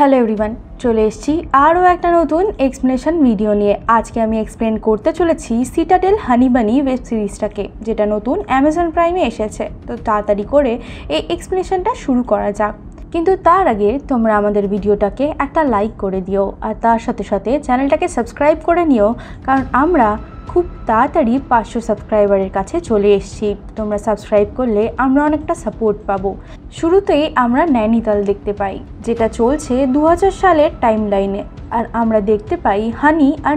Hello everyone, চলে এসেছি আরও একটা নতুন এক্সপ্লেনেশন ভিডিও নিয়ে। আজকে আমি এক্সপ্লেন করতে চলেছি সিটাডেল হানি বানি ওয়েব সিরিজটাকে, যেটা নতুন অ্যামাজন প্রাইমে এসেছে। তো তাড়াতাড়ি করে এই এক্সপ্লেনেশনটা শুরু করা যাক। কিন্তু তার আগে তোমরা আমাদের ভিডিওটাকে একটা লাইক করে দিও, আর তার সাথে সাথে চ্যানেলটাকে সাবস্ক্রাইব করে নিও, কারণ আমরা খুব তাড়াতাড়ি 500 সাবস্ক্রাইবারের কাছে চলে এসেছি। তোমরা সাবস্ক্রাইব করলে আমরা অনেকটা সাপোর্ট পাবো। শুরুতেই আমরা নৈনিতাল দেখতে পাই, যেটা চলছে 2000 সালের টাইম লাইনে। আর আমরা দেখতে পাই হানি আর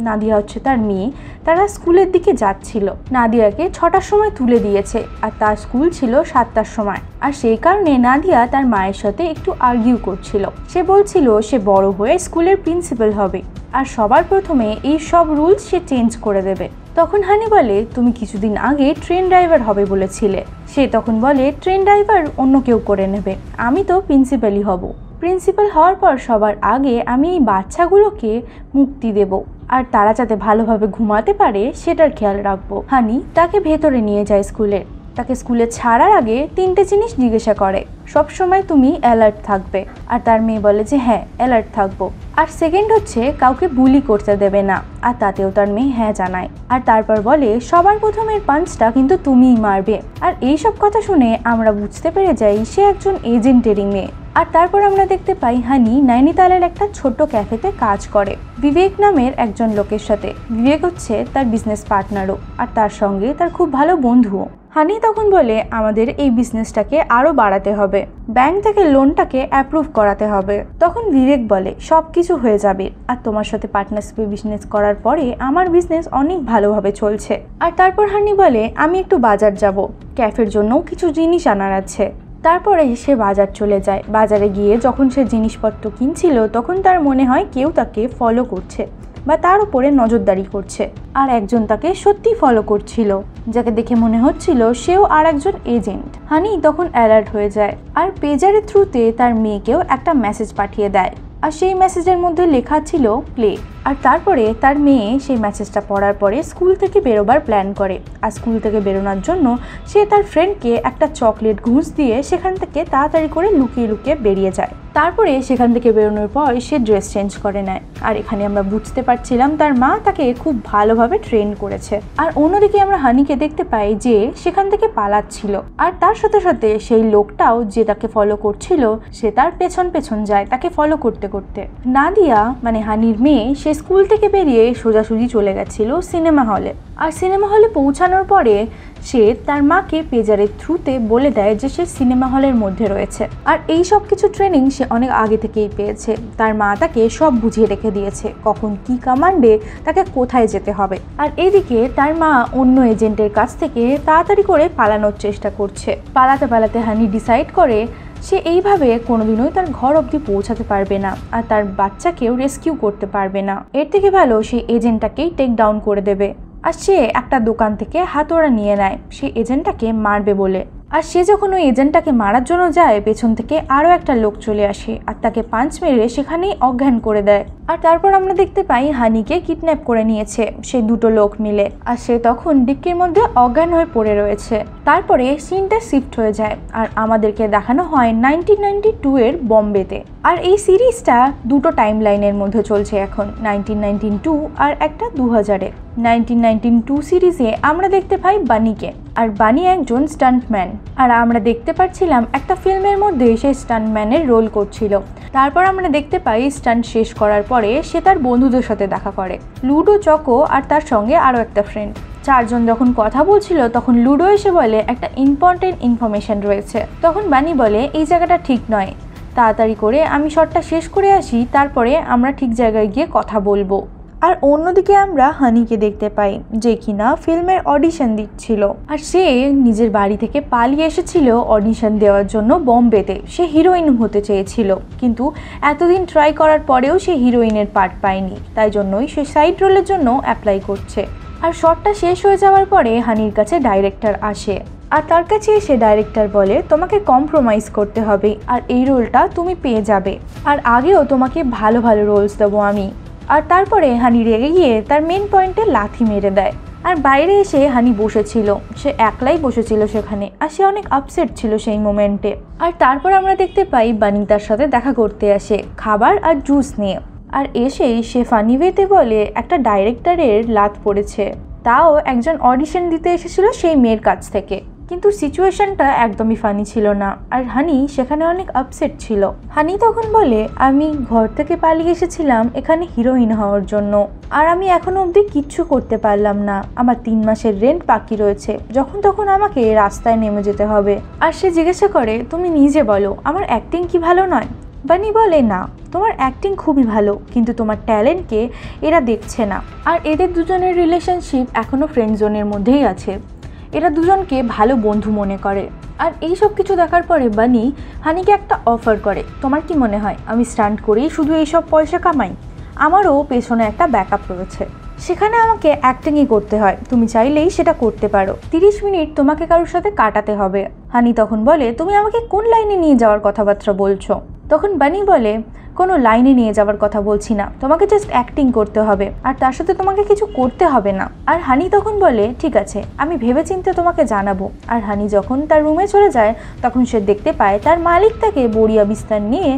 নাদিয়া হচ্ছে তার মেয়ে। তারা স্কুলের দিকে যাচ্ছিল। নাদিয়াকে 6টার সময় তুলে দিয়েছে, আর তার স্কুল ছিল 7টার সময়। আর সেই কারণে নাদিয়া তার মায়ের সাথে একটু আর্গিউ করছিল। সে বলছিল সে বড় হয়ে স্কুলের প্রিন্সিপাল হবে, আর সবার প্রথমে এই সব রুলস সে চেঞ্জ করে দেবে। তখন হানি বলে, তুমি কিছুদিন আগে ট্রেন ড্রাইভার হবে বলেছিলে। সে তখন বলে, ট্রেন ড্রাইভার অন্য কেউ করে নেবে, আমি তো প্রিন্সিপালই হব। প্রিন্সিপাল হওয়ার পর সবার আগে আমি এই বাচ্চাগুলোকে মুক্তি দেব, আর তারা যাতে ভালোভাবে ঘুমাতে পারে সেটার খেয়াল রাখবো। হানি তাকে ভেতরে নিয়ে যায় স্কুলে। তাকে স্কুলে ছাড়ার আগে 3টে জিনিস জিজ্ঞাসা করে, সব সময় তুমি অ্যালার্ট থাকবে। আর তার মেয়ে বলে যে হ্যাঁ, অ্যালার্ট থাকবো। আর সেকেন্ড হচ্ছে কাউকে বুলি করতে দেবে না, আর তাতেও তার মেয়ে হ্যাঁ জানায়। আর তারপর বলে সবার প্রথমের পাঞ্চটা কিন্তু তুমিই মারবে। আর এইসব কথা শুনে আমরা বুঝতে পেরে যাই সে একজন এজেন্টেরই মেয়ে। আর তারপর আমরা দেখতে পাই হানি নৈনিতালের একটা ছোট্ট ক্যাফেতে কাজ করে বিবেক নামের একজন লোকের সাথে। বিবেক হচ্ছে তার বিজনেস পার্টনারও, আর তার সঙ্গে তার খুব ভালো বন্ধুও। হানি তখন বলে আমাদের এই বিজনেসটাকে আরও বাড়াতে হবে, ব্যাংক থেকে লোনটাকে অ্যাপ্রুভ করাতে হবে। তখন বিবেক বলে সব কিছু হয়ে যাবে, আর তোমার সাথে পার্টনারশিপে বিজনেস করার পরে আমার বিজনেস অনেক ভালোভাবে চলছে। আর তারপর হানি বলে আমি একটু বাজার যাব, ক্যাফের জন্যও কিছু জিনিস আনার আছে। তারপরে সে বাজার চলে যায়। বাজারে গিয়ে যখন সে জিনিসপত্র কিনছিল তখন তার মনে হয় কেউ তাকে ফলো করছে বা তার উপরে নজরদারি করছে। আর একজন তাকে সত্যি ফলো করছিল, যাকে দেখে মনে হচ্ছিল সেও আর একজন এজেন্ট। হানি তখন অ্যালার্ট হয়ে যায়, আর পেজারের থ্রুতে তার মেয়েকেও একটা মেসেজ পাঠিয়ে দেয়। আর সেই মেসেজের মধ্যে লেখা ছিল প্লে। আর তারপরে তার মেয়ে সেই মেসেজটা পড়ার পরে স্কুল থেকে বেরোবার প্ল্যান করে। আর স্কুল থেকে বেরোনোর জন্য সে তার ফ্রেন্ডকে একটা চকলেট ঘুষ দিয়ে সেখান থেকে তাড়াতাড়ি করে লুকিয়ে লুকিয়ে বেরিয়ে যায়। তারপরে সেখান থেকে বেরোনোর পর সে ড্রেস চেঞ্জ করে নেয়। আর এখানে আমরা বুঝতে পারছিলাম তার মা তাকে খুব ভালোভাবে ট্রেন করেছে। আর অন্যদিকে আমরা হানিকে দেখতে পাই যে সেখান থেকে পালাচ্ছিল, আর তার সাথে সাথে সেই লোকটাও যে তাকে ফলো করছিল সে তার পেছন পেছন যায় তাকে ফলো করতে করতে। নাদিয়া মানে হানির মেয়ে সে স্কুল থেকে বেরিয়ে সোজাসুজি চলে গেছিল সিনেমা হলে। আর সিনেমা হলে পৌঁছানোর পরে সে তার মাকে পেজারের থ্রুতে বলে দেয় যে সে সিনেমা হলের মধ্যে রয়েছে। আর এই সব কিছু ট্রেনিং সে অনেক আগে থেকেই পেয়েছে। তার মা তাকে সব বুঝিয়ে রেখে দিয়েছে, কখন কি কমান্ডে তাকে কোথায় যেতে হবে। আর এইদিকে তার মা অন্য এজেন্টের কাছ থেকে তাড়াতাড়ি করে পালানোর চেষ্টা করছে। পালাতে পালাতে হানি ডিসাইড করে সে এইভাবে কোনোদিনই তার ঘর অবধি পৌঁছাতে পারবে না, আর তার বাচ্চাকেও রেস্কিউ করতে পারবে না। এর থেকে ভালো সেই এজেন্টটাকেই টেক ডাউন করে দেবে। আর সে একটা দোকান থেকে হাতোড়া নিয়ে নেয় সেই এজেন্টটাকে মারবে বলে। আর সে যখন ওই এজেন্টটাকে মারার জন্য যায়, পেছন থেকে আরও একটা লোক চলে আসে আর তাকে পাঞ্চ মেরে সেখানেই অজ্ঞান করে দেয়। আর তারপর আমরা দেখতে পাই হানিকে কিডন্যাপ করে নিয়েছে সেই দুটো লোক মিলে, আর সে তখন ডিক্কির মধ্যে অজ্ঞান হয়ে পড়ে রয়েছে। তারপরে সিনটা শিফট হয়ে যায়, আর আমাদেরকে দেখানো হয় 1992 এর বম্বেতে। আর এই সিরিজটা দুটো টাইম লাইনের মধ্যে চলছে এখন, 1992 আর একটা 2000-এ। 1992 সিরিজে আমরা দেখতে পাই বানিকে, আর বানি একজন স্টান্টম্যান। আর আমরা দেখতে পাচ্ছিলাম একটা ফিল্মের মধ্যে সে স্টান্টম্যানের রোল করছিল। তারপর আমরা দেখতে পাই স্টান্ট শেষ করার পরে সে তার বন্ধুদের সাথে দেখা করে, লুডো, চকো আর তার সঙ্গে আরও একটা ফ্রেন্ড। চারজন যখন কথা বলছিল তখন লুডো এসে বলে একটা ইম্পর্টেন্ট ইনফরমেশন রয়েছে। তখন বানি বলে এই জায়গাটা ঠিক নয়, তাড়াতাড়ি করে আমি শটটা শেষ করে আসি, তারপরে আমরা ঠিক জায়গায় গিয়ে কথা বলবো। আর অন্যদিকে আমরা হানিকে দেখতে পাই যে কিনা ফিল্মের অডিশন দিচ্ছিল। আর সে নিজের বাড়ি থেকে পালিয়ে এসেছিল অডিশন দেওয়ার জন্য বম্বেতে। সে হিরোইন হতে চেয়েছিল, কিন্তু এতদিন ট্রাই করার পরেও সে হিরোইনের পার্ট পায়নি, তাই জন্যই সে সাইড রোলের জন্য অ্যাপ্লাই করছে। আর শটটা শেষ হয়ে যাওয়ার পরে হানির কাছে ডাইরেক্টর আসে, আর তার কাছে এসে ডাইরেক্টর বলে তোমাকে কম্প্রোমাইজ করতে হবে, আর এই রোলটা তুমি পেয়ে যাবে, আর আগেও তোমাকে ভালো ভালো রোলস দেবো আমি। আর তারপরে হানি রেগে গিয়ে তার মেন পয়েন্টে লাথি মেরে দেয়। আর বাইরে এসে হানি বসেছিল, সে একলাই বসেছিল সেখানে, আর সে অনেক আপসেট ছিল সেই মোমেন্টে। আর তারপর আমরা দেখতে পাই বানি তার সাথে দেখা করতে আসে খাবার আর জুস নিয়ে। আর এসেই সে ফানি ওয়েতে বলে একটা ডাইরেক্টরের লাত পড়েছে, তাও একজন অডিশন দিতে এসেছিল সেই মেয়ের কাছ থেকে। কিন্তু সিচুয়েশনটা একদমই ফানি ছিল না, আর হানি সেখানে অনেক আপসেট ছিল। হানি তখন বলে, আমি ঘর থেকে পালিয়ে এসেছিলাম এখানে হিরোইন হওয়ার জন্য, আর আমি এখনো অবধি কিচ্ছু করতে পারলাম না, আমার 3 মাসের রেন্ট বাকি রয়েছে, যখন তখন আমাকে রাস্তায় নেমে যেতে হবে। আর সে জিজ্ঞাসা করে, তুমি নিজে বলো আমার অ্যাক্টিং কি ভালো নয়? বানি বলে, না, তোমার অ্যাক্টিং খুবই ভালো, কিন্তু তোমার ট্যালেন্টকে এরা দেখছে না। আর এদের দুজনের রিলেশনশিপ এখনও ফ্রেন্ড জোনের মধ্যেই আছে, এরা দুজনকে ভালো বন্ধু মনে করে। আর এই সব কিছু দেখার পরে বানি হানিকে একটা অফার করে, তোমার কি মনে হয় আমি স্টান্ট করেই শুধু এইসব পয়সা কামাই? আমারও পেছনে একটা ব্যাকআপ রয়েছে, সেখানে আমাকে অ্যাক্টিংই করতে হয়, তুমি চাইলেই সেটা করতে পারো, 30 মিনিট তোমাকে কারোর সাথে কাটাতে হবে। হানি তখন বলে, তুমি আমাকে কোন লাইনে নিয়ে যাওয়ার কথাবার্তা বলছো? তখন বানি বলে, কোনো লাইনে নিয়ে যাওয়ার কথা বলছি না, তোমাকে জাস্ট অ্যাক্টিং করতে হবে, আর তার সাথে তোমাকে কিছু করতে হবে না। আর হানি তখন বলে, ঠিক আছে, আমি ভেবেচিন্তে তোমাকে জানাবো। আর হানি যখন তার রুমে চলে যায় তখন সে দেখতে পায় তার মালিক তাকে বড়িয়া বিস্তার নিয়ে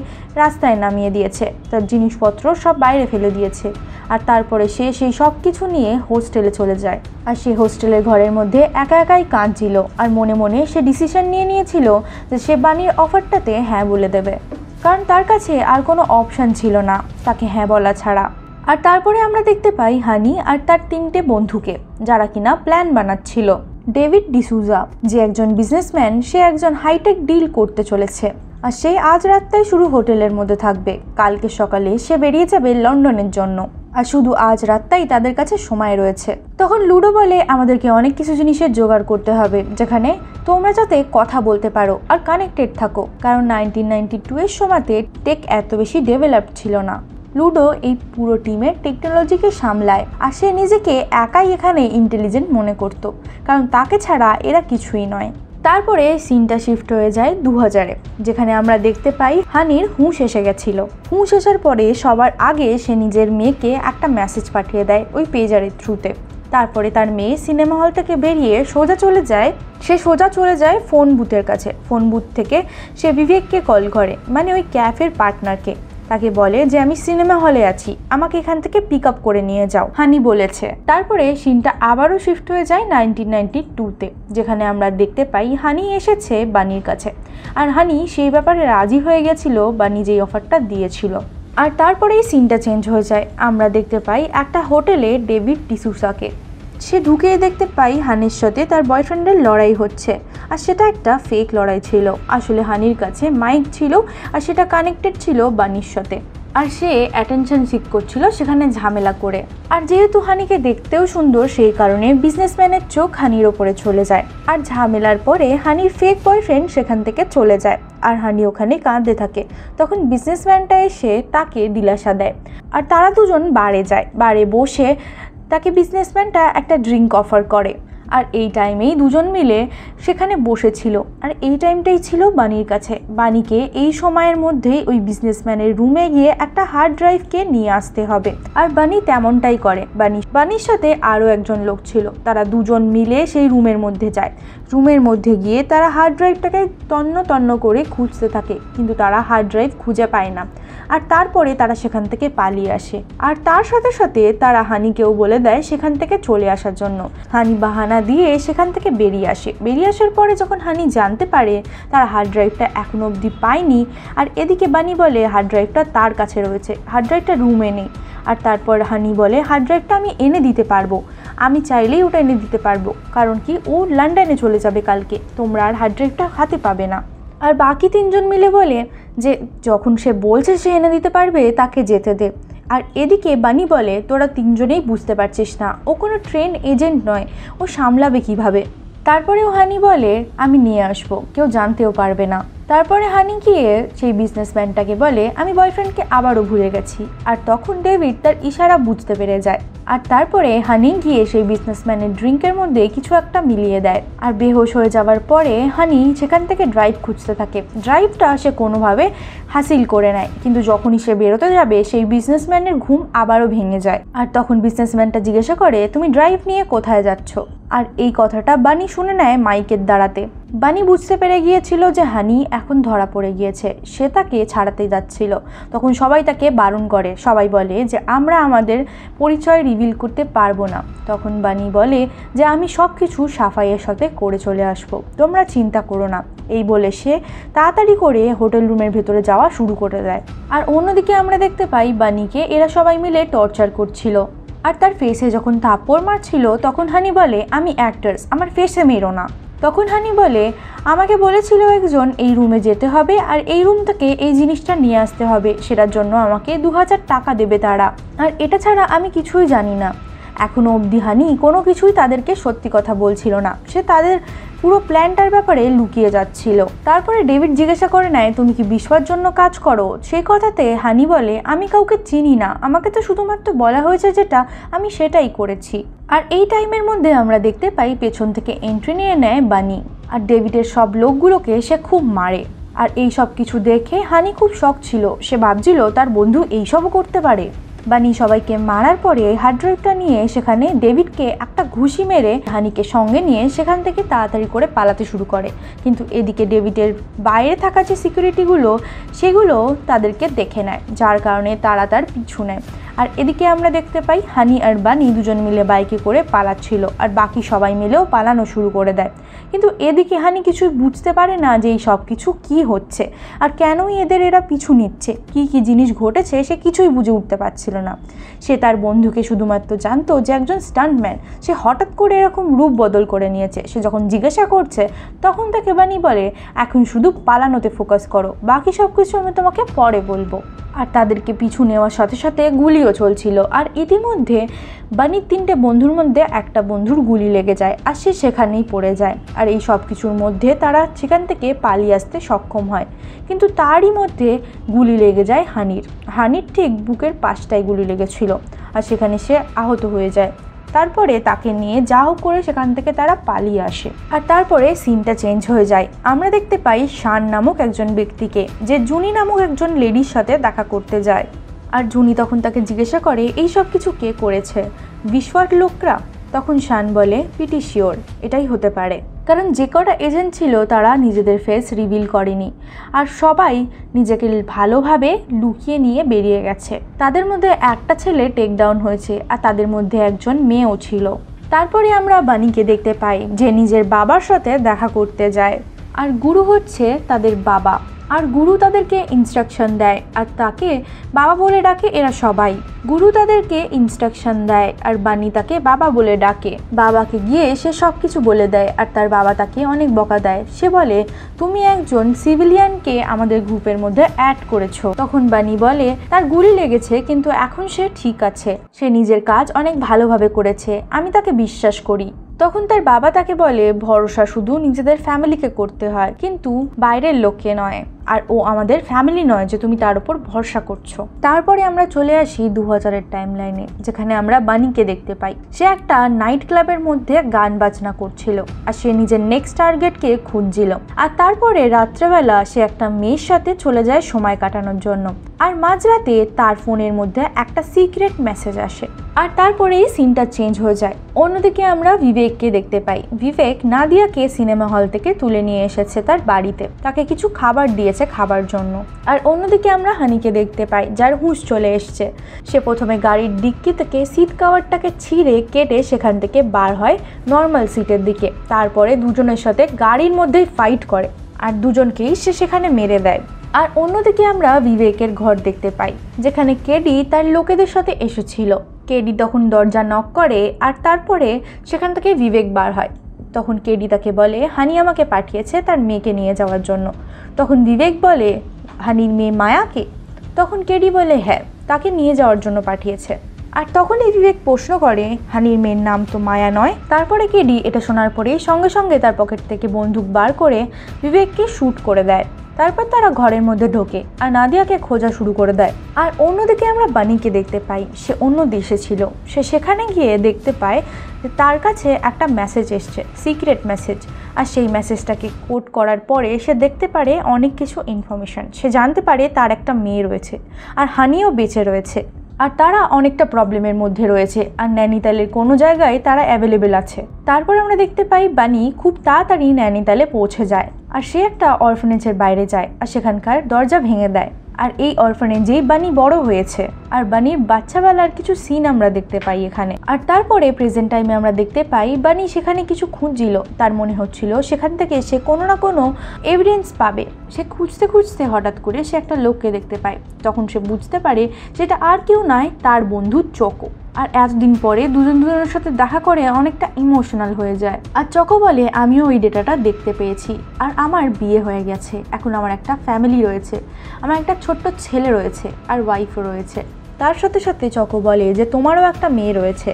রাস্তায় নামিয়ে দিয়েছে, তার জিনিসপত্র সব বাইরে ফেলে দিয়েছে। আর তারপরে সে সেই সব কিছু নিয়ে হোস্টেলে চলে যায়। আর সে হোস্টেলের ঘরের মধ্যে একা একাই কাঁদছিল, আর মনে মনে সে ডিসিশন নিয়েছিল যে সে বানির অফারটাতে হ্যাঁ বলে দেবে, কারণ তার কাছে আর কোনো অপশান ছিল না তাকে হ্যাঁ বলা ছাড়া। আর তারপরে আমরা দেখতে পাই হানি আর তার 3টে বন্ধুকে, যারা কিনা প্ল্যান বানাচ্ছিল। ডেভিড ডিসুজা, যে একজন বিজনেসম্যান, সে একজন হাইটেক ডিল করতে চলেছে, আর সে আজ রাতটাই শুরু হোটেলের মধ্যে থাকবে, কালকে সকালে সে বেরিয়ে যাবে লন্ডনের জন্য, আর শুধু আজ রাতটাই তাদের কাছে সময় রয়েছে। তখন লুডো বলে, আমাদেরকে অনেক কিছু জিনিসের জোগাড় করতে হবে যেখানে তোমরা যাতে কথা বলতে পারো আর কানেক্টেড থাকো, কারণ 1992 এর সময়তে টেক এত বেশি ডেভেলপড ছিল না। লুডো এই পুরো টিমের টেকনোলজিকে সামলায়, আর সে নিজেকে একাই এখানে ইন্টেলিজেন্ট মনে করত, কারণ তাকে ছাড়া এরা কিছুই নয়। তারপরে সিনটা শিফট হয়ে যায় 2000-এ, যেখানে আমরা দেখতে পাই হানির হুঁশ এসে গেছিল। হুঁশ আসার পরে সবার আগে সে নিজের মেয়েকে একটা মেসেজ পাঠিয়ে দেয় ওই পেজারের থ্রুতে। তারপরে তার মেয়ে সিনেমা হল থেকে বেরিয়ে সোজা চলে যায় ফোন বুথের কাছে। ফোন বুথ থেকে সে বিবেককে কল করে, মানে ওই ক্যাফের পার্টনারকে, তাকে বলে যে আমি সিনেমা হলে আছি, আমাকে এখান থেকে পিক আপ করে নিয়ে যাও, হানি বলেছে। তারপরে সিনটা আবারও শিফট হয়ে যায় 1992-তে, যেখানে আমরা দেখতে পাই হানি এসেছে বানির কাছে, আর হানি সেই ব্যাপারে রাজি হয়ে গেছিল বানি যেই অফারটা দিয়েছিল। আর তারপরেই সিনটা চেঞ্জ হয়ে যায়, আমরা দেখতে পাই একটা হোটেলে ডেভিড ডিসুসাকে। সে ঢুকেই দেখতে পাই হানির সাথে তার বয়ফ্রেন্ডের লড়াই হচ্ছে, আর সেটা একটা ফেক লড়াই ছিল। আসলে হানির কাছে মাইক ছিল, আর সেটা কানেক্টেড ছিল বানির সাথে, আর সে অ্যাটেনশন সিক করছিল সেখানে ঝামেলা করে। আর যেহেতু হানিকে দেখতেও সুন্দর, সেই কারণে বিজনেসম্যানের চোখ হানির ওপরে চলে যায়। আর ঝামেলার পরে হানির ফেক বয়ফ্রেন্ড সেখান থেকে চলে যায়, আর হানি ওখানে কাঁদতে থাকে। তখন বিজনেসম্যানটা এসে তাকে দিলাসা দেয়, আর তারা দুজন বারে যায়। বারে বসে তাকে বিজনেসম্যানটা একটা ড্রিঙ্ক অফার করে, আর এই টাইমেই দুজন মিলে সেখানে বসেছিল। আর এই টাইমটাই ছিল বানির কাছে। বানিকে এই সময়ের মধ্যেই ওই বিজনেসম্যানের রুমে গিয়ে একটা হার্ড ড্রাইভকে নিয়ে আসতে হবে, আর বানি তেমনটাই করে। বানির সাথে আরও একজন লোক ছিল, তারা দুজন মিলে সেই রুমের মধ্যে যায়। রুমের মধ্যে গিয়ে তারা হার্ড ড্রাইভটাকে তন্ন করে খুঁজতে থাকে, কিন্তু তারা হার্ড ড্রাইভ খুঁজে পায় না। আর তারপরে তারা সেখান থেকে পালিয়ে আসে, আর তার সাথে সাথে তারা হানিকেও বলে দেয় সেখান থেকে চলে আসার জন্য। হানি বাহানা দিয়ে সেখান থেকে বেরিয়ে আসার পরে যখন হানি জানতে পারে তারা হার্ড ড্রাইভটা এখনো অবধি পায়নি, আর এদিকে বানি বলে হার্ড ড্রাইভটা তার কাছে রয়েছে, হার্ড ড্রাইভটা রুমে নেই। আর তারপর হানি বলে হার্ড ড্রাইভটা আমি এনে দিতে পারবো, আমি চাইলেই ওটা এনে দিতে পারবো, কারণ কি ও লন্ডনে চলে যাবে কালকে, তোমরা আর হার্ড ড্রাইভটা হাতে পাবে না। আর বাকি 3জন মিলে বলে যে যখন সে বলছে সে এনে দিতে পারবে তাকে যেতে দে। আর এদিকে বানি বলে তোরা 3জনেই বুঝতে পারছিস না, ও কোনো ট্রেন এজেন্ট নয়, ও সামলাবে কিভাবে। তারপরেও হানি বলে আমি নিয়ে আসবো, কেউ জানতেও পারবে না। তারপরে হানি গিয়ে সেই বিজনেসম্যানটাকে বলে আমি বয়ফ্রেন্ডকে আবারও ভুলে গেছি। আর তখন ডেভিড তার ইশারা বুঝতে পেরে যায়। আর তারপরে হানি গিয়ে সেই বিজনেসম্যানের ড্রিঙ্কের মধ্যে কিছু একটা মিলিয়ে দেয়। আর বেহোশ হয়ে যাওয়ার পরে হানি সেখান থেকে ড্রাইভ খুঁজতে থাকে। ড্রাইভটা সে কোনোভাবে হাসিল করে নেয়, কিন্তু যখনই সে বেরোতে যাবে সেই বিজনেসম্যানের ঘুম আবারও ভেঙে যায়। আর তখন বিজনেসম্যানটা জিজ্ঞাসা করে তুমি ড্রাইভ নিয়ে কোথায় যাচ্ছ। আর এই কথাটা বানি শুনে নেয় মাইকের দ্বারাতে। বানি বুঝতে পেরে গিয়েছিল যে হানি এখন ধরা পড়ে গিয়েছে, সে তাকে ছাড়াতে যাচ্ছিল। তখন সবাই তাকে বারণ করে, সবাই বলে যে আমরা আমাদের পরিচয় রিভিল করতে পারবো না। তখন বানি বলে যে আমি সব কিছু সাফাইয়ের সাথে করে চলে আসবো, তোমরা চিন্তা করো না। এই বলে সে তাড়াতাড়ি করে হোটেল রুমের ভেতরে যাওয়া শুরু করে দেয়। আর অন্যদিকে আমরা দেখতে পাই বানিকে এরা সবাই মিলে টর্চার করছিল। আর তার ফেসে যখন থাপ্পড় মারছিল তখন হানি বলে আমি অ্যাক্টার্স, আমার ফেসে মেরো না। তখন হানি বলে আমাকে বলেছিল একজন এই রুমে যেতে হবে আর এই রুম থেকে এই জিনিসটা নিয়ে আসতে হবে, সেটার জন্য আমাকে 2000 টাকা দেবে তারা, আর এটা ছাড়া আমি কিছুই জানি না। এখনও অবধি হানি কোনো কিছুই তাদেরকে সত্যি কথা বলছিল না, সে তাদের পুরো প্ল্যানটার ব্যাপারে লুকিয়ে যাচ্ছিল। তারপরে ডেভিড জিজ্ঞাসা করে নেয় তুমি কি বিশ্বর জন্য কাজ করো। সেই কথাতে হানি বলে আমি কাউকে চিনি না, আমাকে তো শুধুমাত্র বলা হয়েছে যেটা আমি সেটাই করেছি। আর এই টাইমের মধ্যে আমরা দেখতে পাই পেছন থেকে এন্ট্রি নিয়ে নেয় বানি, আর ডেভিডের সব লোকগুলোকে সে খুব মারে। আর এই সব কিছু দেখে হানি খুব শক ছিল, সে ভাবছিল তার বন্ধু এইসবও করতে পারে। বানি সবাইকে মারার পরে হার্ড ড্রাইভটা নিয়ে সেখানে ডেভিডকে একটা ঘুষি মেরে হানিকে সঙ্গে নিয়ে সেখান থেকে তাড়াতাড়ি করে পালাতে শুরু করে। কিন্তু এদিকে ডেভিডের বাইরে থাকা যে সিকিউরিটিগুলো সেগুলো তাদেরকে দেখে নেয়, যার কারণে তারা তার পিছু নেয়। আর এদিকে আমরা দেখতে পাই হানি আর বানি দুজন মিলে বাইকে করে পালাচ্ছিল, আর বাকি সবাই মিলেও পালানো শুরু করে দেয়। কিন্তু এদিকে হানি কিছুই বুঝতে পারে না যে এই সব কিছু কী হচ্ছে আর কেনই এরা পিছু নিচ্ছে, কি কি জিনিস ঘটেছে সে কিছুই বুঝে উঠতে পারছিল না। সে তার বন্ধুকে শুধুমাত্র জানতো যে একজন স্টান্টম্যান, সে হঠাৎ করে এরকম রূপ বদল করে নিয়েছে। সে যখন জিজ্ঞাসা করছে তখন তাকে বানি বলে এখন শুধু পালানোতে ফোকাস করো, বাকি সব কিছু আমি তোমাকে পরে বলবো। আর তাদেরকে পিছু নেওয়ার সাথে সাথে গুলিও চলছিল। আর ইতিমধ্যে বানির 3টে বন্ধুর মধ্যে একটা বন্ধুর গুলি লেগে যায় আর সে সেখানেই পড়ে যায়। আর এই সব কিছুর মধ্যে তারা সেখান থেকে পালিয়ে আসতে সক্ষম হয়, কিন্তু তারই মধ্যে গুলি লেগে যায় হানির ঠিক বুকের পাশটায় গুলি লেগেছিল, আর সেখানে সে আহত হয়ে যায়। তারপরে তাকে নিয়ে যা হোক করে সেখান থেকে তারা পালিয়ে আসে। আর তারপরে সিনটা চেঞ্জ হয়ে যায়, আমরা দেখতে পাই শান নামক একজন ব্যক্তিকে, যে জুনি নামক একজন লেডির সাথে দেখা করতে যায়। আর জুনি তখন তাকে জিজ্ঞাসা করে এই সব কিছু কে করেছে, বিশ্বর লোকরা। তখন শান বলে পিটি শিওর এটাই হতে পারে, কারণ যে কটা এজেন্ট ছিল তারা নিজেদের ফেস রিভিল করেনি আর সবাই নিজেকে ভালোভাবে লুকিয়ে নিয়ে বেরিয়ে গেছে। তাদের মধ্যে একটা ছেলে টেক ডাউন হয়েছে আর তাদের মধ্যে একজন মেয়েও ছিল। তারপরে আমরা বানিকে দেখতে পাই যে নিজের বাবার সাথে দেখা করতে যায়, আর গুরু হচ্ছে তাদের বাবা। আর গুরু তাদেরকে ইনস্ট্রাকশন দেয় আর তাকে বাবা বলে ডাকে এরা সবাই। গুরু তাদেরকে ইনস্ট্রাকশন দেয় আর বানি তাকে বাবা বলে ডাকে। বাবাকে গিয়ে সে সব কিছু বলে দেয় আর তার বাবা তাকে অনেক বকা দেয়। সে বলে তুমি একজন সিভিলিয়ানকে আমাদের গ্রুপের মধ্যে অ্যাড করেছো। তখন বানি বলে তার গুলি লেগেছে কিন্তু এখন সে ঠিক আছে, সে নিজের কাজ অনেক ভালোভাবে করেছে, আমি তাকে বিশ্বাস করি। তখন তার বাবা তাকে বলে ভরসা শুধু নিজেদের ফ্যামিলিকে করতে হয়, কিন্তু বাইরের লোককে নয়, আর ও আমাদের ফ্যামিলি নয় যে তুমি তার উপর ভরসা করছো। তারপরে আমরা চলে আসি 2000-এর টাইম লাইনে, যেখানে আমরা বানিকে দেখতে পাই সে একটা নাইট ক্লাবের মধ্যে গান বাজনা করছিল আর সে নিজের নেক্সট টার্গেটকে খুঁজছিল। আর তারপরে রাত্রেবেলা সে একটা মেয়ের সাথে চলে যায় সময় কাটানোর জন্য, আর মাঝরাতে তার ফোনের মধ্যে একটা সিক্রেট মেসেজ আসে। আর তারপরেই সিনটা চেঞ্জ হয়ে যায়। অন্যদিকে আমরা বিবেককে দেখতে পাই। বিবেক নাদিয়াকে সিনেমা হল থেকে তুলে নিয়ে এসেছে তার বাড়িতে, তাকে কিছু খাবার দিয়েছে খাবার জন্য। আর অন্যদিকে আমরা হানিকে দেখতে পাই যার হুঁশ চলে এসছে। সে প্রথমে গাড়ির ডিক্কি থেকে সিট কভারটাকে ছিঁড়ে কেটে সেখান থেকে বার হয় নর্মাল সিটের দিকে। তারপরে দুজনের সাথে গাড়ির মধ্যেই ফাইট করে আর দুজনকেই সে সেখানে মেরে দেয়। আর অন্যদিকে আমরা বিবেকের ঘর দেখতে পাই, যেখানে কেডি তার লোকেদের সাথে এসেছিল। কেডি তখন দরজা নক করে আর তারপরে সেখান থেকে বিবেক বার হয়। তখন কেডি তাকে বলে হানি আমাকে পাঠিয়েছে তার মেয়েকে নিয়ে যাওয়ার জন্য। তখন বিবেক বলে হানির মেয়ে মায়াকে? তখন কেডি বলে হ্যাঁ, তাকে নিয়ে যাওয়ার জন্য পাঠিয়েছে। আর তখনই বিবেক প্রশ্ন করে হানির মেয়ের নাম তো মায়া নয়। তারপরে কেডি এটা শোনার পরে সঙ্গে সঙ্গে তার পকেট থেকে বন্দুক বার করে বিবেককে শ্যুট করে দেয়। তারপর তারা ঘরের মধ্যে ঢোকে আর নাদিয়াকে খোঁজা শুরু করে দেয়। আর অন্যদিকে আমরা বানিকে দেখতে পাই, সে অন্য দেশে ছিল। সে সেখানে গিয়ে দেখতে পায় যে তার কাছে একটা মেসেজ এসছে, সিক্রেট মেসেজ। আর সেই মেসেজটাকে কোড করার পরে সে দেখতে পারে অনেক কিছু ইনফরমেশন। সে জানতে পারে তার একটা মেয়ে রয়েছে আর হানিও বেঁচে রয়েছে আর তারা অনেকটা প্রবলেমের মধ্যে রয়েছে আর নৈনিতালের কোনো জায়গায় তারা অ্যাভেলেবেল আছে। তারপর আমরা দেখতে পাই বানি খুব তাড়াতাড়ি নৈনিতালে পৌঁছে যায় আর সে একটা অরফানেজের বাইরে যায় আর সেখানকার দরজা ভেঙে দেয়। আর এই অরফানেজেই বানি বড় হয়েছে আর বানির বাচ্চাবেলার কিছু সিন আমরা দেখতে পাই এখানে। আর তারপরে প্রেজেন্ট টাইমে আমরা দেখতে পাই বানি সেখানে কিছু খুঁজছিল। তার মনে হচ্ছিল সেখান থেকে সে কোনো না কোনো এভিডেন্স পাবে। সে খুঁজতে খুঁজতে হঠাৎ করে সে একটা লোককে দেখতে পায়। তখন সে বুঝতে পারে যেটা আর কেউ নয়, তার বন্ধু চকো। আর এতদিন পরে দুজনের সাথে দেখা করে অনেকটা ইমোশনাল হয়ে যায়। আর চকো বলে আমিও ওই ডেটাটা দেখতে পেয়েছি আর আমার বিয়ে হয়ে গেছে, এখন আমার একটা ফ্যামিলি রয়েছে, আমার একটা ছোট্ট ছেলে রয়েছে আর ওয়াইফও রয়েছে। তার সাথে সাথে চকো বলে যে তোমারও একটা মেয়ে রয়েছে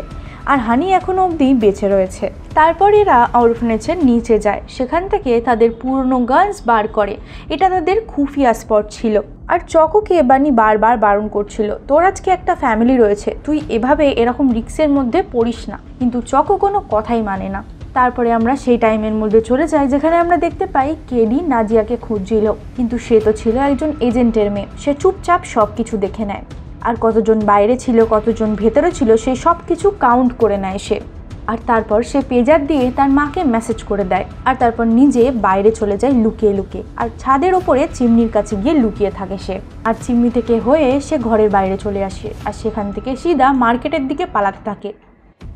আর হানি এখনও অবধি বেঁচে রয়েছে। তারপর এরা অরফানেজের নিচে যায়, সেখান থেকে তাদের পুরনো গানস বার করে। এটা তাদের খুফিয়া স্পট ছিল। আর চকোকে বানি বারবার বারণ করছিল, তোর আজকে একটা ফ্যামিলি রয়েছে, তুই এভাবে এরকম রিস্কের মধ্যে পড়িস না। কিন্তু চকো কোনো কথাই মানে না। তারপরে আমরা সেই টাইমের মধ্যে চলে যাই যেখানে আমরা দেখতে পাই কেডি নাজিয়াকে খুঁজছিল, কিন্তু সে তো ছিল একজন এজেন্টের মেয়ে। সে চুপচাপ সব কিছু দেখে নেয় আর কতজন বাইরে ছিল কতজন ভেতরে ছিল সে সব কিছু কাউন্ট করে নেয় সে। আর তারপর সে পেজার দিয়ে তার মাকে মেসেজ করে দেয় আর তারপর নিজে বাইরে চলে যায় লুকিয়ে লুকিয়ে। আর ছাদের ওপরে চিমনির কাছে গিয়ে লুকিয়ে থাকে সে। আর চিমনি থেকে হয়ে সে ঘরের বাইরে চলে আসে আর সেখান থেকে সিধা মার্কেটের দিকে পালাতে থাকে।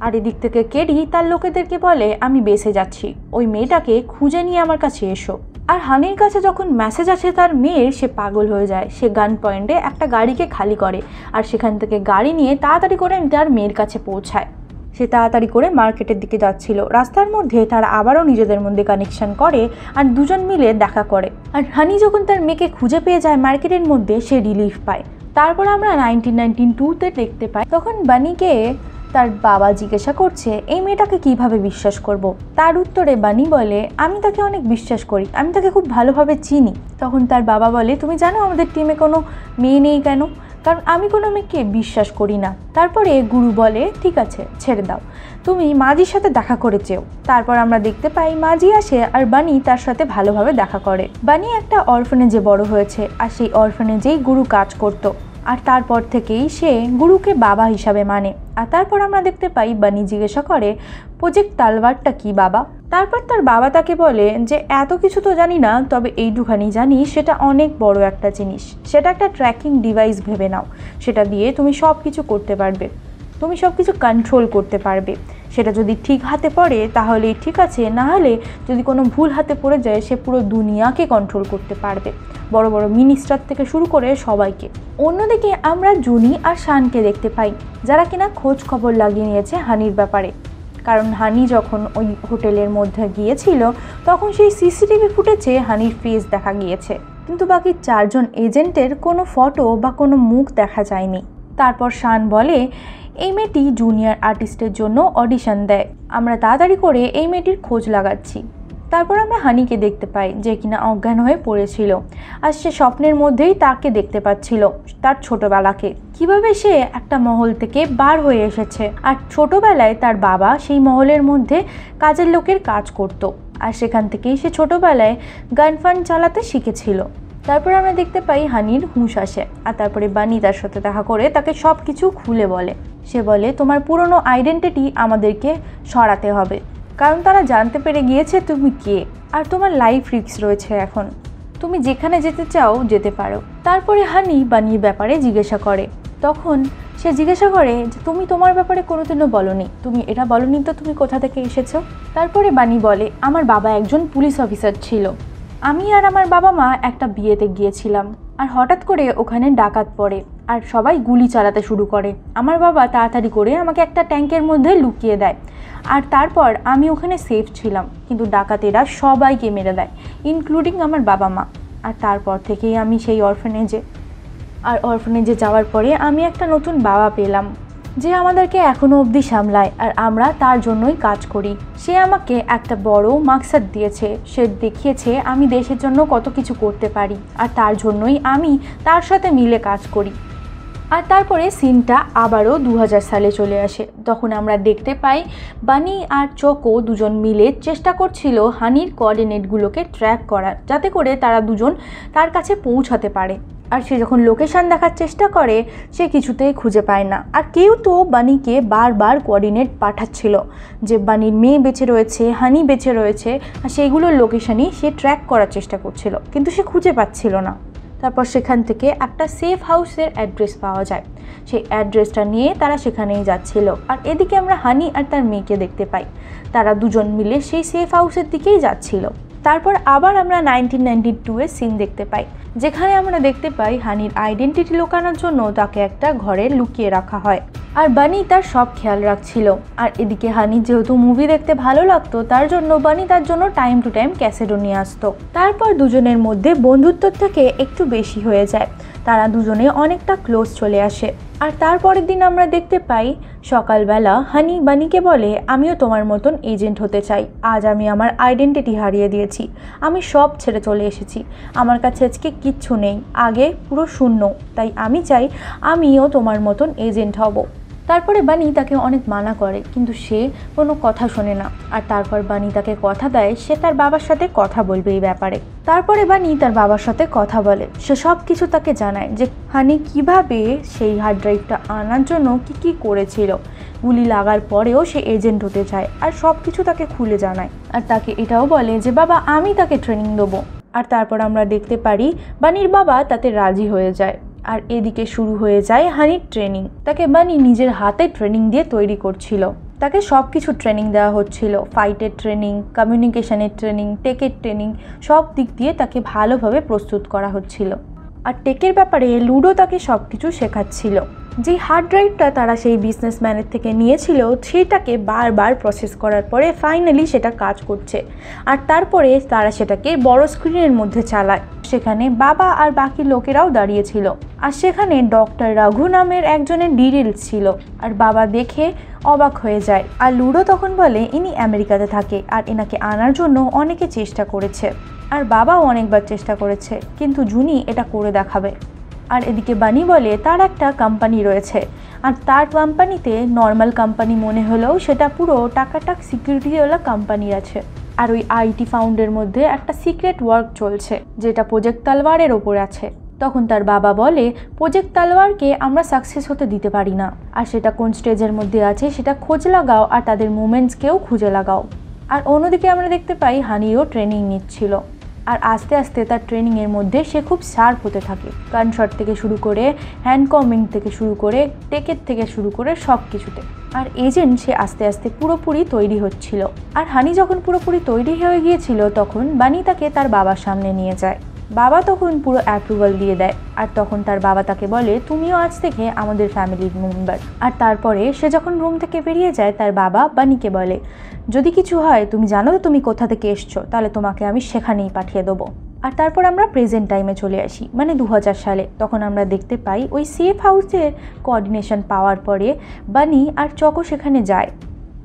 আর এদিক থেকে কেডি তার লোকেদেরকে বলে আমি বেঁচে যাচ্ছি, ওই মেয়েটাকে খুঁজে নিয়ে আমার কাছে এসো। আর হানির কাছে যখন মেসেজ আছে তার মেয়ের, সে পাগল হয়ে যায়। সে গান পয়েন্টে একটা গাড়িকে খালি করে আর সেখান থেকে গাড়ি নিয়ে তাড়াতাড়ি করে তার মেয়ের কাছে পৌঁছায়। সে তাড়াতাড়ি করে মার্কেটের দিকে যাচ্ছিল। রাস্তার মধ্যে তারা আবারও নিজেদের মধ্যে কানেকশন করে আর দুজন মিলে দেখা করে। আর হানি যখন তার মেয়েকে খুঁজে পেয়ে যায় মার্কেটের মধ্যে, সে রিলিফ পায়। তারপর আমরা 1992-তে দেখতে পাই, তখন বানিকে তার বাবা জিজ্ঞাসা করছে এই মেয়েটাকে কিভাবে বিশ্বাস করব। তার উত্তরে বানি বলে আমি তাকে অনেক বিশ্বাস করি, আমি তাকে খুব ভালোভাবে চিনি। তখন তার বাবা বলে তুমি জানো আমাদের টিমে কোনো মেয়ে নেই কেন? কারণ আমি কোনো মেয়েকে বিশ্বাস করি না। তারপরে গুরু বলে ঠিক আছে ছেড়ে দাও, তুমি মাজির সাথে দেখা করে চেও। তারপর আমরা দেখতে পাই মাজি আসে আর বানি তার সাথে ভালোভাবে দেখা করে। বানি একটা অরফানেজে বড় হয়েছে আর সেই অরফানেজেই গুরু কাজ করতো আর তারপর থেকেই সে গুরুকে বাবা হিসাবে মানে। আর তারপর আমরা দেখতে পাই বানি জিজ্ঞাসা করে প্রজেক্ট তালওয়ারটা কি বাবা? তারপর তার বাবা তাকে বলে যে এত কিছু তো জানি না, তবে এইটুখানি জানি সেটা অনেক বড় একটা জিনিস, সেটা একটা ট্র্যাকিং ডিভাইস ভেবে নাও। সেটা দিয়ে তুমি সব কিছু করতে পারবে, তুমি সব কিছু কন্ট্রোল করতে পারবে। সেটা যদি ঠিক হাতে পড়ে তাহলেই ঠিক আছে, না হলে যদি কোনো ভুল হাতে পড়ে যায় সে পুরো দুনিয়াকে কন্ট্রোল করতে পারবে, বড় বড় মিনিস্টার থেকে শুরু করে সবাইকে। অন্যদিকে আমরা জুনি আর শানকে দেখতে পাই, যারা কিনা খোঁজ খবর লাগিয়ে নিয়েছে হানির ব্যাপারে। কারণ হানি যখন ওই হোটেলের মধ্যে গিয়েছিল তখন সেই সিসিটিভি ফুটেজে হানির ফেস দেখা গিয়েছে, কিন্তু বাকি 4 জন এজেন্টের কোনো ফটো বা কোনো মুখ দেখা যায়নি। তারপর শান বলে এই মেয়েটি জুনিয়র আর্টিস্টের জন্য অডিশন দেয়, আমরা তাড়াতাড়ি করে এই মেয়েটির খোঁজ লাগাচ্ছি। তারপর আমরা হানিকে দেখতে পাই যে কিনা অজ্ঞান হয়ে পড়েছিল আর সে স্বপ্নের মধ্যেই তাকে দেখতে পাচ্ছিল, তার ছোটবেলাকে, কিভাবে সে একটা মহল থেকে বার হয়ে এসেছে। আর ছোটবেলায় তার বাবা সেই মহলের মধ্যে কাজের লোকের কাজ করত আর সেখান থেকেই সে ছোটবেলায় গান ফান চালাতে শিখেছিল। তারপর আমরা দেখতে পাই হানির হুঁশ আসে আর তারপরে বানি তার সাথে দেখা করে তাকে সব কিছু খুলে বলে। সে বলে তোমার পুরনো আইডেন্টিটি আমাদেরকে সরাতে হবে, কারণ তারা জানতে পেরে গিয়েছে তুমি কে আর তোমার লাইফ রিস্ক রয়েছে, এখন তুমি যেখানে যেতে চাও যেতে পারো। তারপরে হানি বানির ব্যাপারে জিজ্ঞাসা করে, তখন সে জিজ্ঞাসা করে যে তুমি তোমার ব্যাপারে কোনোদিনও বলনি, তুমি এটা বলনি তো তুমি কোথা থেকে এসেছো। তারপরে বানি বলে আমার বাবা একজন পুলিশ অফিসার ছিল, আমি আর আমার বাবা মা একটা বিয়েতে গিয়েছিলাম আর হঠাৎ করে ওখানে ডাকাত পড়ে আর সবাই গুলি চালাতে শুরু করে। আমার বাবা তাড়াতাড়ি করে আমাকে একটা ট্যাঙ্কের মধ্যে লুকিয়ে দেয় আর তারপর আমি ওখানে সেফ ছিলাম, কিন্তু ডাকাতেরা সবাইকে মেরে দেয় ইনক্লুডিং আমার বাবা মা। আর তারপর থেকেই আমি সেই অরফানেজে যাওয়ার পরে আমি একটা নতুন বাবা পেলাম যে আমাদেরকে এখনো অবধি সামলায় আর আমরা তার জন্যই কাজ করি। সে আমাকে একটা বড় মাকসাদ দিয়েছে, সে দেখিয়েছে আমি দেশের জন্য কত কিছু করতে পারি, আর তার জন্যই আমি তার সাথে মিলে কাজ করি। আর তারপরে সিনটা আবারও 2000 সালে চলে আসে। তখন আমরা দেখতে পাই বানি আর চকো দুজন মিলে চেষ্টা করছিল হানির কোঅর্ডিনেটগুলোকে ট্র্যাক করার, যাতে করে তারা দুজন তার কাছে পৌঁছাতে পারে। আর সে যখন লোকেশান দেখার চেষ্টা করে সে কিছুতেই খুঁজে পায় না। আর কেউ তো বানিকে বারবার কোঅর্ডিনেট পাঠাচ্ছিল যে বানির মেয়ে বেঁচে রয়েছে, হানি বেঁচে রয়েছে, আর সেইগুলোর লোকেশানই সে ট্র্যাক করার চেষ্টা করছিল, কিন্তু সে খুঁজে পাচ্ছিল না। তারপর সেখান থেকে একটা সেফ হাউসের অ্যাড্রেস পাওয়া যায়, সেই অ্যাড্রেসটা নিয়ে তারা সেখানেই যাচ্ছিল। আর এদিকে আমরা হানি আর তার মেয়েকে দেখতে পাই, তারা দুজন মিলে সেই সেফ হাউসের দিকেই যাচ্ছিল। তারপর আবার আমরা 1992 সিন দেখতে পাই, যেখানে আমরা দেখতে পাই হানির আইডেন্টিটি লুকানোর জন্য তাকে একটা ঘরে লুকিয়ে রাখা হয়, আর বানি তার সব খেয়াল রাখছিল। আর এদিকে হানি যেহেতু মুভি দেখতে ভালো লাগতো, তার জন্য বানি তার জন্য টাইম টু টাইম ক্যাসেটও নিয়ে আসতো। তারপর দুজনের মধ্যে বন্ধুত্ব থেকে একটু বেশি হয়ে যায়, তারা দুজনে অনেকটা ক্লোজ চলে আসে। আর তারপরের দিন আমরা দেখতে পাই সকালবেলা হানি বানিকে বলে, আমিও তোমার মতন এজেন্ট হতে চাই, আজ আমি আমার আইডেন্টিটি হারিয়ে দিয়েছি, আমি সব ছেড়ে চলে এসেছি, আমার কাছে আজকে কিচ্ছু নেই, আগে পুরো শূন্য, তাই আমি চাই আমিও তোমার মতন এজেন্ট হব। তারপরে বানি তাকে অনেক মানা করে, কিন্তু সে কোনো কথা শোনে না। আর তারপর বানি তাকে কথা দেয় সে তার বাবার সাথে কথা বলবে এই ব্যাপারে। তারপরে বানি তার বাবার সাথে কথা বলে, সে সব কিছু তাকে জানায় যে হানি কিভাবে সেই হার্ড ড্রাইভটা আনার জন্য কি করেছিল, গুলি লাগার পরেও সে এজেন্ট হতে চায়, আর সব কিছু তাকে খুলে জানায়। আর তাকে এটাও বলে যে বাবা আমি তাকে ট্রেনিং দেবো। আর তারপর আমরা দেখতে পারি বানির বাবা তাতে রাজি হয়ে যায়। আর এদিকে শুরু হয়ে যায় হানির ট্রেনিং, তাকে বানি নিজের হাতে ট্রেনিং দিয়ে তৈরি করছিল। তাকে সব কিছু ট্রেনিং দেওয়া হচ্ছিল, ফাইটের ট্রেনিং, কমিউনিকেশনের ট্রেনিং, টেকের ট্রেনিং, সব দিক দিয়ে তাকে ভালোভাবে প্রস্তুত করা হচ্ছিল। আর টেকের ব্যাপারে লুডো তাকে সব কিছু শেখাচ্ছিল। যে হার্ড ড্রাইভটা তারা সেই বিজনেসম্যানের থেকে নিয়েছিল সেটাকে বারবার প্রসেস করার পরে ফাইনালি সেটা কাজ করছে, আর তারপরে তারা সেটাকে বড় স্ক্রিনের মধ্যে চালায়। সেখানে বাবা আর বাকি লোকেরাও দাঁড়িয়েছিল, আর সেখানে ডক্টর রঘু নামের একজনের ডিটেলস ছিল। আর বাবা দেখে অবাক হয়ে যায়। আর লুডো তখন বলে ইনি আমেরিকাতে থাকে আর এনাকে আনার জন্য অনেকে চেষ্টা করেছে, আর বাবাও অনেকবার চেষ্টা করেছে, কিন্তু জুনি এটা করে দেখাবে। আর এদিকে বানি বলে তার একটা কোম্পানি রয়েছে, আর তার কোম্পানিতে নর্মাল কোম্পানি মনে হলেও সেটা পুরো টাকাটাক সিকিউরিটিওয়ালা কোম্পানি আছে। আর ওই আইটি ফাউন্ডের মধ্যে একটা সিক্রেট ওয়ার্ক চলছে যেটা প্রজেক্ট তালওয়ারের ওপর আছে। তখন তার বাবা বলে প্রজেক্ট তালওয়ারকে আমরা সাকসেস হতে দিতে পারি না, আর সেটা কোন স্টেজের মধ্যে আছে সেটা খোঁজ লাগাও, আর তাদের মুভমেন্টসকেও খুঁজে লাগাও। আর অন্যদিকে আমরা দেখতে পাই হানিও ট্রেনিং নিচ্ছিল, আর আস্তে আস্তে তার ট্রেনিংয়ের মধ্যে সে খুব শার্প হতে থাকে, গানশট থেকে শুরু করে হ্যান্ড কমিং থেকে শুরু করে টেকের থেকে শুরু করে সব কিছুতে। আর এজেন্ট সে আস্তে আস্তে পুরোপুরি তৈরি হচ্ছিল। আর হানি যখন পুরোপুরি তৈরি হয়ে গিয়েছিল তখন বানি তাকে তার বাবার সামনে নিয়ে যায়। বাবা তখন পুরো অ্যাপ্রুভাল দিয়ে দেয়, আর তখন তার বাবা তাকে বলে তুমিও আজ থেকে আমাদের ফ্যামিলির মেম্বার। আর তারপরে সে যখন রুম থেকে বেরিয়ে যায় তার বাবা বানিকে বলে যদি কিছু হয় তুমি জানো তো তুমি কোথা থেকে এসছো, তাহলে তোমাকে আমি সেখানেই পাঠিয়ে দেবো। আর তারপর আমরা প্রেজেন্ট টাইমে চলে আসি, মানে 2000 সালে। তখন আমরা দেখতে পাই ওই সেফ হাউসের কোঅর্ডিনেশন পাওয়ার পরে বানি আর চকো সেখানে যায়,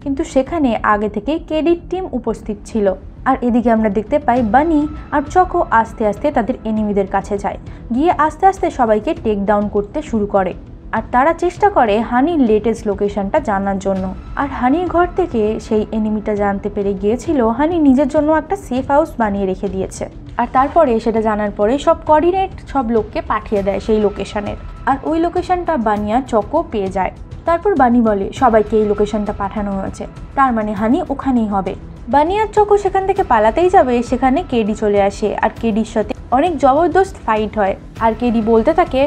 কিন্তু সেখানে আগে থেকে কেডির টিম উপস্থিত ছিল। আর এদিকে আমরা দেখতে পাই বানি আর চকো আস্তে আস্তে তাদের এনিমিদের কাছে যায়, গিয়ে আস্তে আস্তে সবাইকে টেক ডাউন করতে শুরু করে। আর তারা চেষ্টা করে হানির লেটেস্ট লোকেশনটা জানার জন্য। আর হানির ঘর থেকে সেই এনিমিটা জানতে পেরে গিয়েছিল হানি নিজের জন্য একটা সেফ হাউস বানিয়ে রেখে দিয়েছে। আর তারপরে সেটা জানার পরে সব কোঅর্ডিনেট সব লোককে পাঠিয়ে দেয় সেই লোকেশনের, আর ওই লোকেশনটা বানিয়া চকো পেয়ে যায়। তারপর বানি বলে সবাইকে এই লোকেশনটা পাঠানো হয়েছে, তার মানে হানি ওখানেই হবে। বানি আর চকো সেখান থেকে পালাতেই যাবে, সেখানে কেডি চলে আসে, আর কেডির সাথে অনেক জবরদস্ত ফাইট হয়। আর কেডি বলতে থাকে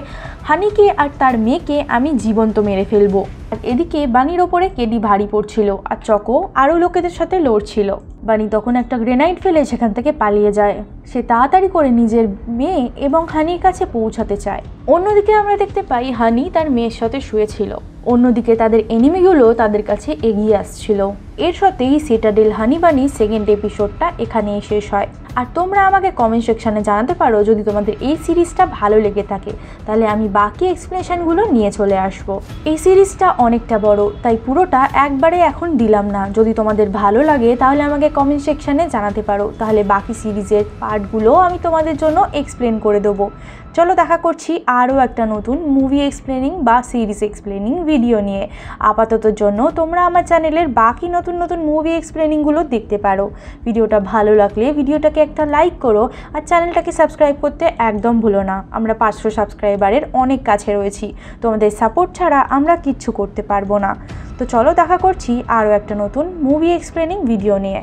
হানিকে আর তার মেয়েকে আমি জীবন্ত মেরে ফেলবো। আর এদিকে বানির ওপরে কেডি ভারী পড়ছিল, আর চকো আরও লোকেদের সাথে লড়ছিল। বানি তখন একটা গ্রেনাইড ফেলে সেখান থেকে পালিয়ে যায়। সে তাড়াতাড়ি করে নিজের মেয়ে এবং হানির কাছে পৌঁছাতে চায়। অন্যদিকে আমরা দেখতে পাই হানি তার মেয়ের সাথে শুয়েছিল। অন্যদিকে তাদের এনিমিগুলো তাদের কাছে এগিয়ে আসছিল। এর সাথেই সিটাডেল হানি বানি সেকেন্ড এপিসোডটা এখানেই শেষ হয়। আর তোমরা আমাকে কমেন্ট সেকশানে জানাতে পারো যদি তোমাদের এই সিরিজটা ভালো লেগে থাকে, তাহলে আমি বাকি এক্সপ্লেনেশনগুলো নিয়ে চলে আসব। এই সিরিজটা অনেকটা বড়, তাই পুরোটা একবারে এখন দিলাম না। যদি তোমাদের ভালো লাগে তাহলে আমাকে কমেন্ট সেকশানে জানাতে পারো, তাহলে বাকি সিরিজের পার্টগুলো আমি তোমাদের জন্য এক্সপ্লেন করে দেবো। চলো দেখা করছি আরও একটা নতুন মুভি এক্সপ্লেনিং বা সিরিজ এক্সপ্লেনিং ভিডিও নিয়ে। আপাততর জন্য তোমরা আমার চ্যানেলের বাকি নতুন নতুন মুভি এক্সপ্লেনিংগুলো দেখতে পারো। ভিডিওটা ভালো লাগলে ভিডিওটাকে একটা লাইক করো আর চ্যানেলটাকে সাবস্ক্রাইব করতে একদম ভুলো না। আমরা 500 সাবস্ক্রাইবারের অনেক কাছে রয়েছি, তোমাদের সাপোর্ট ছাড়া আমরা কিচ্ছু করতে পারবো না। তো চলো দেখা করছি আরও একটা নতুন মুভি এক্সপ্লেনিং ভিডিও নিয়ে।